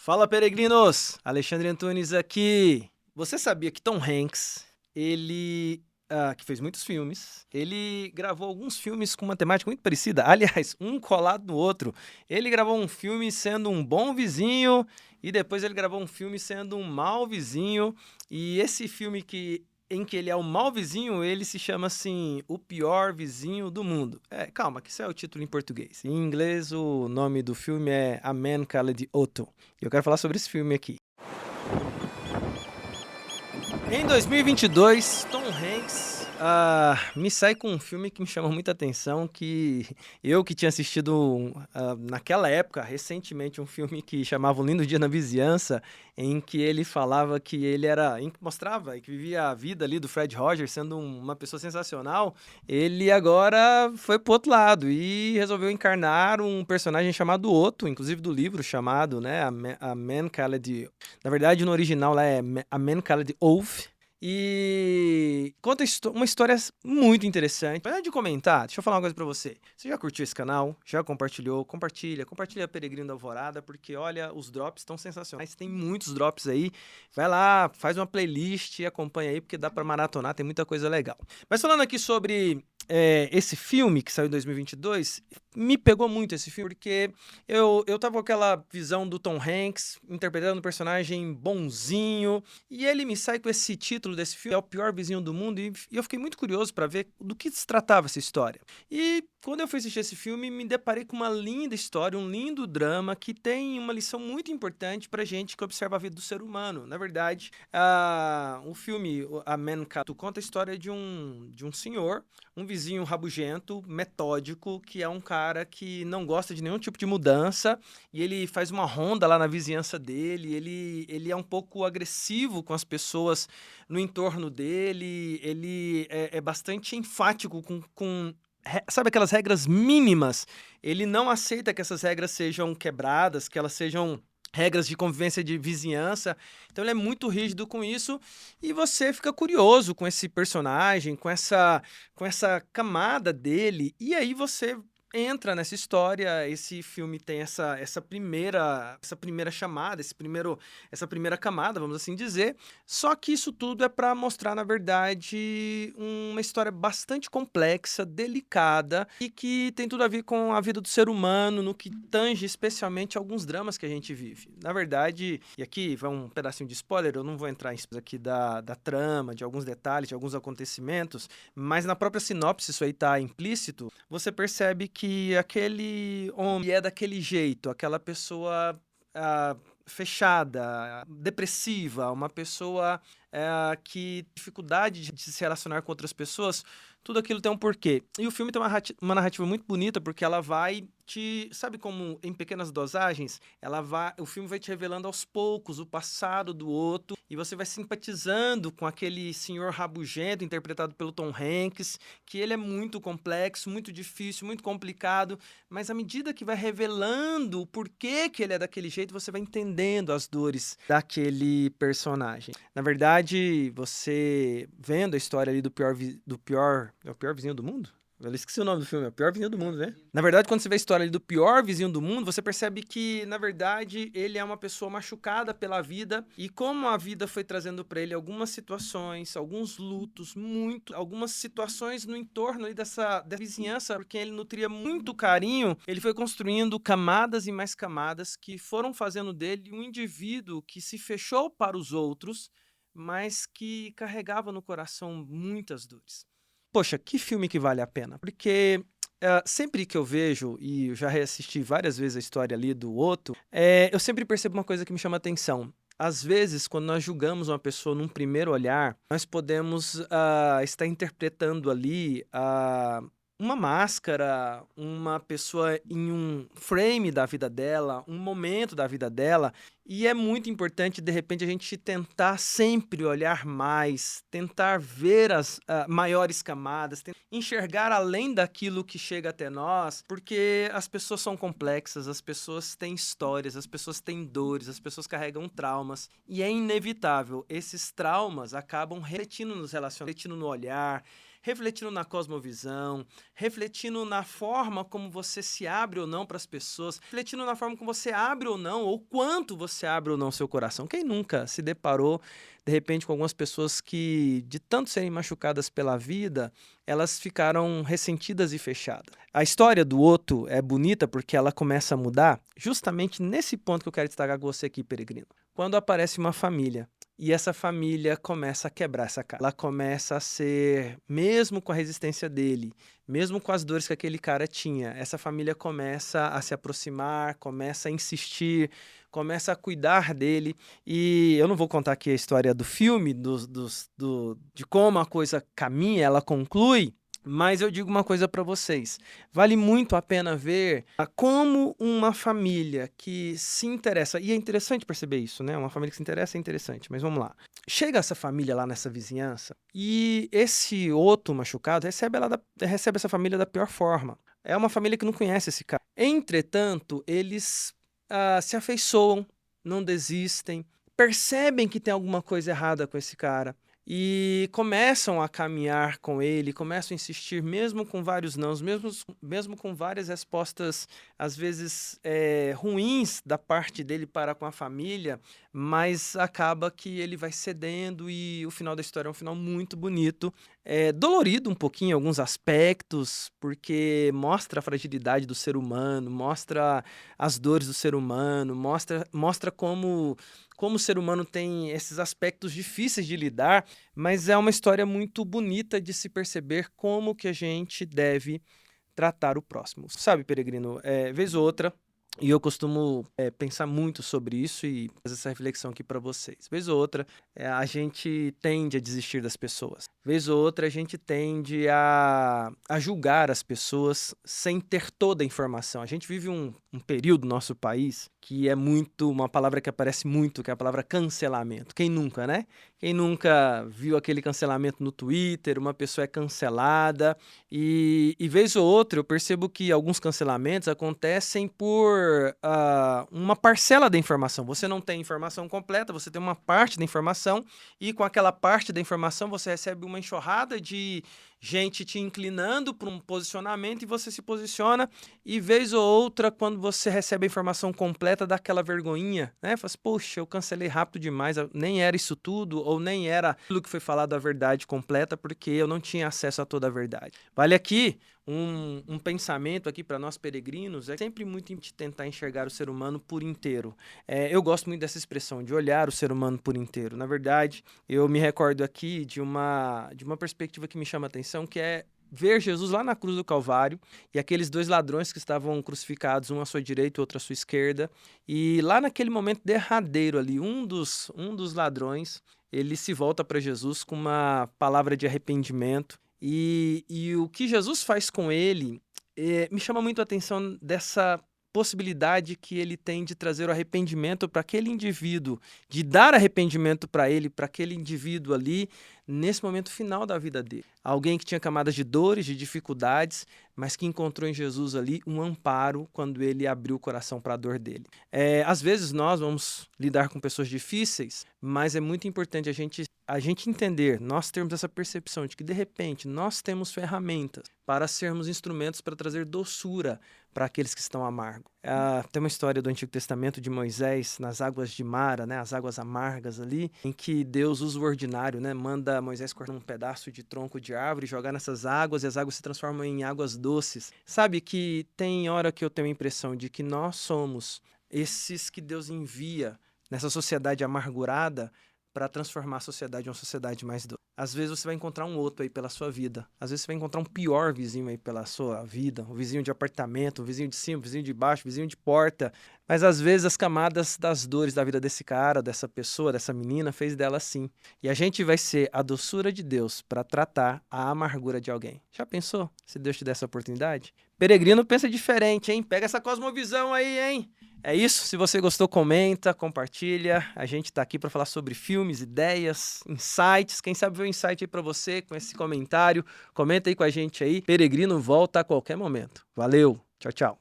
Fala, peregrinos! Alexandre Antunes aqui. Você sabia que Tom Hanks, que fez muitos filmes, ele gravou alguns filmes com uma temática muito parecida, aliás, um colado no outro. Ele gravou um filme sendo um bom vizinho e depois ele gravou um filme sendo um mau vizinho. E esse filme em que ele é o mau vizinho, ele se chama assim, O Pior Vizinho do Mundo. Calma, que isso é o título em português. Em inglês, o nome do filme é A Man Called Otto. E eu quero falar sobre esse filme aqui. Em 2022, Tom Hanks me sai com um filme que me chama muita atenção, que eu que tinha assistido naquela época, recentemente, um filme que chamava Um Lindo Dia na Vizinhança, em que ele falava que em que mostrava e que vivia a vida ali do Fred Rogers sendo uma pessoa sensacional. Ele agora foi pro outro lado e resolveu encarnar um personagem chamado Otto, inclusive do livro chamado, né, A Man Called... Na verdade, no original lá é A Man Called Ove. E conta uma história muito interessante. Mas antes de comentar, deixa eu falar uma coisa pra você. Você já curtiu esse canal? Já compartilhou? Compartilha Peregrino da Alvorada, porque olha, os drops estão sensacionais. Tem muitos drops aí. Vai lá, faz uma playlist e acompanha aí, porque dá pra maratonar, tem muita coisa legal. Mas falando aqui sobre esse filme que saiu em 2022, me pegou muito esse filme, porque eu tava com aquela visão do Tom Hanks interpretando um personagem bonzinho, e ele me sai com esse título desse filme, É o Pior Vizinho do Mundo, e eu fiquei muito curioso para ver do que se tratava essa história. E quando eu fui assistir esse filme, me deparei com uma linda história, um lindo drama que tem uma lição muito importante pra gente que observa a vida do ser humano. Na verdade, o filme, A Man Called Otto, conta a história de um senhor, um vizinho rabugento, metódico, que é um cara que não gosta de nenhum tipo de mudança, e ele faz uma ronda lá na vizinhança dele, ele é um pouco agressivo com as pessoas no entorno dele, ele é bastante enfático sabe aquelas regras mínimas? Ele não aceita que essas regras sejam quebradas, que elas sejam regras de convivência de vizinhança. Então ele é muito rígido com isso e você fica curioso com esse personagem, com essa camada dele, e aí você entra nessa história. Esse filme tem essa primeira chamada, essa primeira camada, vamos assim dizer. Só que isso tudo é para mostrar, na verdade, uma história bastante complexa, delicada e que tem tudo a ver com a vida do ser humano, no que tange especialmente alguns dramas que a gente vive. Na verdade, e aqui vai um pedacinho de spoiler, eu não vou entrar em aqui da trama, de alguns detalhes, de alguns acontecimentos, mas na própria sinopse isso aí tá implícito. Você percebe que aquele homem é daquele jeito, aquela pessoa fechada, depressiva, uma pessoa que tem dificuldade de se relacionar com outras pessoas, tudo aquilo tem um porquê. E o filme tem uma narrativa muito bonita, porque ela vai sabe como em pequenas dosagens, o filme vai te revelando aos poucos o passado do outro, e você vai simpatizando com aquele senhor rabugento interpretado pelo Tom Hanks, que ele é muito complexo, muito difícil, muito complicado, mas à medida que vai revelando o porquê que ele é daquele jeito, você vai entendendo as dores daquele personagem. Na verdade, você vendo a história ali é o pior vizinho do mundo? Eu esqueci o nome do filme, é o pior vizinho do mundo, né? Na verdade, quando você vê a história ali do pior vizinho do mundo, você percebe que, na verdade, ele é uma pessoa machucada pela vida, e como a vida foi trazendo pra ele algumas situações, alguns lutos, algumas situações no entorno ali dessa vizinhança, porque ele nutria muito carinho, ele foi construindo camadas e mais camadas que foram fazendo dele um indivíduo que se fechou para os outros, mas que carregava no coração muitas dores. Poxa, que filme que vale a pena, porque sempre que eu vejo, e eu já reassisti várias vezes a história ali do Otto, eu sempre percebo uma coisa que me chama atenção. Às vezes, quando nós julgamos uma pessoa num primeiro olhar, nós podemos estar interpretando ali uma máscara, uma pessoa em um frame da vida dela, um momento da vida dela, e é muito importante, de repente, a gente tentar sempre olhar mais, tentar ver as maiores camadas, enxergar além daquilo que chega até nós, porque as pessoas são complexas, as pessoas têm histórias, as pessoas têm dores, as pessoas carregam traumas, e é inevitável, esses traumas acabam refletindo nos relacionamentos, refletindo no olhar, refletindo na cosmovisão, refletindo na forma como você se abre ou não para as pessoas, refletindo na forma como você abre ou não, ou quanto você abre ou não seu coração. Quem nunca se deparou, de repente, com algumas pessoas que, de tanto serem machucadas pela vida, elas ficaram ressentidas e fechadas. A história do Otto é bonita porque ela começa a mudar justamente nesse ponto que eu quero destacar com você aqui, peregrino. Quando aparece uma família e essa família começa a quebrar essa cara. Ela começa a ser, mesmo com a resistência dele, mesmo com as dores que aquele cara tinha, essa família começa a se aproximar, começa a insistir, começa a cuidar dele. E eu não vou contar aqui a história do filme, de como a coisa caminha, ela conclui, mas eu digo uma coisa para vocês. Vale muito a pena ver como uma família que se interessa, e é interessante perceber isso, né? Uma família que se interessa é interessante, mas vamos lá. Chega essa família lá nessa vizinhança e esse outro machucado recebe essa família da pior forma. É uma família que não conhece esse cara. Entretanto, eles se afeiçoam, não desistem, percebem que tem alguma coisa errada com esse cara e começam a caminhar com ele, começam a insistir, mesmo com vários nãos, mesmo com várias respostas, às vezes ruins da parte dele para com a família, mas acaba que ele vai cedendo e o final da história é um final muito bonito. É dolorido um pouquinho em alguns aspectos, porque mostra a fragilidade do ser humano, mostra as dores do ser humano, mostra como o ser humano tem esses aspectos difíceis de lidar, mas é uma história muito bonita de se perceber como que a gente deve tratar o próximo. Sabe, peregrino, vez ou outra, e eu costumo pensar muito sobre isso e fazer essa reflexão aqui para vocês. Vez ou outra, a gente tende a desistir das pessoas. Vez ou outra, a gente tende a julgar as pessoas sem ter toda a informação. A gente vive um período no nosso país que é muito, uma palavra que aparece muito, que é a palavra cancelamento. Quem nunca, né? Quem nunca viu aquele cancelamento no Twitter, uma pessoa é cancelada e vez ou outra eu percebo que alguns cancelamentos acontecem por uma parcela da informação. Você não tem informação completa, você tem uma parte da informação e com aquela parte da informação você recebe uma enxurrada de gente te inclinando para um posicionamento e você se posiciona e vez ou outra, quando você recebe a informação completa, dá aquela vergonhinha, né? Fala assim, poxa, eu cancelei rápido demais, nem era isso tudo ou nem era aquilo que foi falado a verdade completa porque eu não tinha acesso a toda a verdade. Vale aqui um pensamento aqui para nós peregrinos, é sempre muito tentar enxergar o ser humano por inteiro. Eu gosto muito dessa expressão, de olhar o ser humano por inteiro. Na verdade, eu me recordo aqui de uma perspectiva que me chama a atenção, que é ver Jesus lá na cruz do Calvário e aqueles dois ladrões que estavam crucificados, um à sua direita e outro à sua esquerda. E lá naquele momento derradeiro ali, um dos ladrões, ele se volta para Jesus com uma palavra de arrependimento. E o que Jesus faz com ele me chama muito a atenção dessa possibilidade que ele tem de trazer o arrependimento para aquele indivíduo, de dar arrependimento para ele, para aquele indivíduo ali, nesse momento final da vida dele. Alguém que tinha camadas de dores, de dificuldades, mas que encontrou em Jesus ali um amparo quando ele abriu o coração para a dor dele. Às vezes nós vamos lidar com pessoas difíceis, mas é muito importante a gente entender, nós termos essa percepção de que, de repente, nós temos ferramentas para sermos instrumentos para trazer doçura para aqueles que estão amargos. Tem uma história do Antigo Testamento de Moisés nas águas de Mara, né, as águas amargas ali, em que Deus usa o ordinário, né, manda Moisés cortar um pedaço de tronco de árvore, jogar nessas águas e as águas se transformam em águas doces. Sabe que tem hora que eu tenho a impressão de que nós somos esses que Deus envia nessa sociedade amargurada para transformar a sociedade em uma sociedade mais doce. Às vezes você vai encontrar um outro aí pela sua vida. Às vezes você vai encontrar um pior vizinho aí pela sua vida. Um vizinho de apartamento, um vizinho de cima, um vizinho de baixo, um vizinho de porta. Mas às vezes as camadas das dores da vida desse cara, dessa pessoa, dessa menina, fez dela assim. E a gente vai ser a doçura de Deus para tratar a amargura de alguém. Já pensou se Deus te der essa oportunidade? Peregrino pensa diferente, hein? Pega essa cosmovisão aí, hein? É isso, se você gostou, comenta, compartilha. A gente tá aqui para falar sobre filmes, ideias, insights. Quem sabe ver um insight aí para você com esse comentário. Comenta aí com a gente aí. Peregrino volta a qualquer momento. Valeu, tchau, tchau.